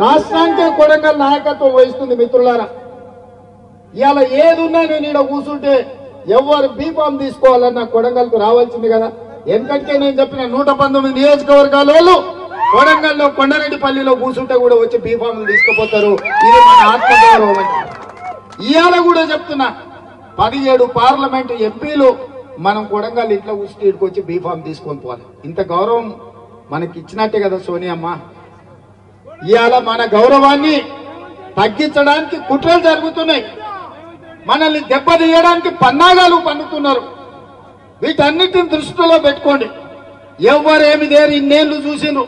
రాష్ట్రానికే కొడంగల్ నాయకత్వం వహిస్తుంది మిత్రులారా. ఇవాళ ఏదున్నా నేను ఇక్కడ కూర్చుంటే ఎవరు బీఫామ్ తీసుకోవాలన్నా కొడంగల్కు రావాల్సింది కదా. ఎందుకంటే నేను చెప్పిన 119 నియోజకవర్గాల వాళ్ళు కొడంగల్లో కొండరెడ్డిపల్లిలో కూర్చుంటే కూడా వచ్చి బీఫామ్లు తీసుకుపోతారు. ఇది మన ఆత్మగౌరవం. ఇవాళ కూడా చెప్తున్నా 17 పార్లమెంటు ఎంపీలు మనం కొడంగల్ ఇట్లా కూర్చుంటే ఇక్కడికి వచ్చి బీఫామ్ తీసుకొని పోవాలి. ఇంత గౌరవం మనకి ఇచ్చినట్టే కదా సోనియమ్మ. ఇవాళ మన గౌరవాన్ని తగ్గించడానికి కుట్రలు జరుగుతున్నాయి, మనల్ని దెబ్బతీయడానికి పన్నాగాలు పన్నుతున్నారు. వీటన్నిటిని దృష్టిలో పెట్టుకోండి. ఎవరేమి దేరు ఇన్నేళ్లు చూసిండ్రు.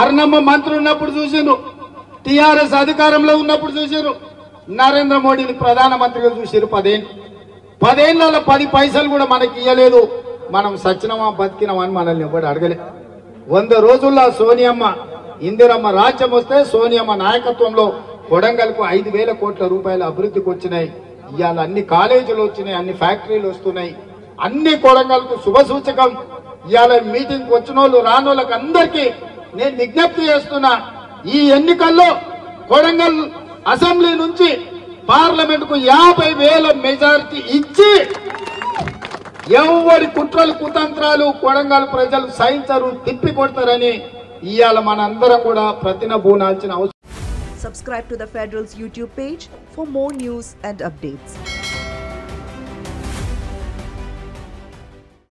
అర్ణమ్మ మంత్రి ఉన్నప్పుడు చూసిండ్రు, టీఆర్ఎస్ అధికారంలో ఉన్నప్పుడు చూసిండ్రు, నరేంద్ర మోడీని ప్రధానమంత్రిగా చూసిరు. 10 ఏళ్లలో 10 పైసలు కూడా మనకి ఇవ్వలేదు. మనం సచ్చినమా బతికినమా అని మనల్ని ఎవరు అడగలే. 100 రోజుల్లో సోనియమ్మ ఇందిరమ్మ రాజ్యం వస్తే సోనియమ్మ నాయకత్వంలో కొడంగల్కు 5,000 కోట్ల రూపాయల అభివృద్ధికి వచ్చినాయి. ఇవాళ అన్ని కాలేజీలు వచ్చినాయి, అన్ని ఫ్యాక్టరీలు వస్తున్నాయి. అన్ని కొడంగల్కు శుభసూచకం. ఇవాళ మీటింగ్ వచ్చిన వాళ్ళు రానోళ్ళకి అందరికీ నేను విజ్ఞప్తి చేస్తున్నా, ఈ ఎన్నికల్లో కొడంగల్ అసెంబ్లీ నుంచి పార్లమెంట్ కు 50,000 మెజారిటీ ఇచ్చి ఎవరి కుట్రలు కుతంత్రాలు కొడంగల్ ప్రజలు సహించరు, తిప్పి కొడతారని ఇవాళ మనందరం కూడా ప్రతినబూనాల్సిన అవసరం. Subscribe to the Federal's YouTube page for more news and updates.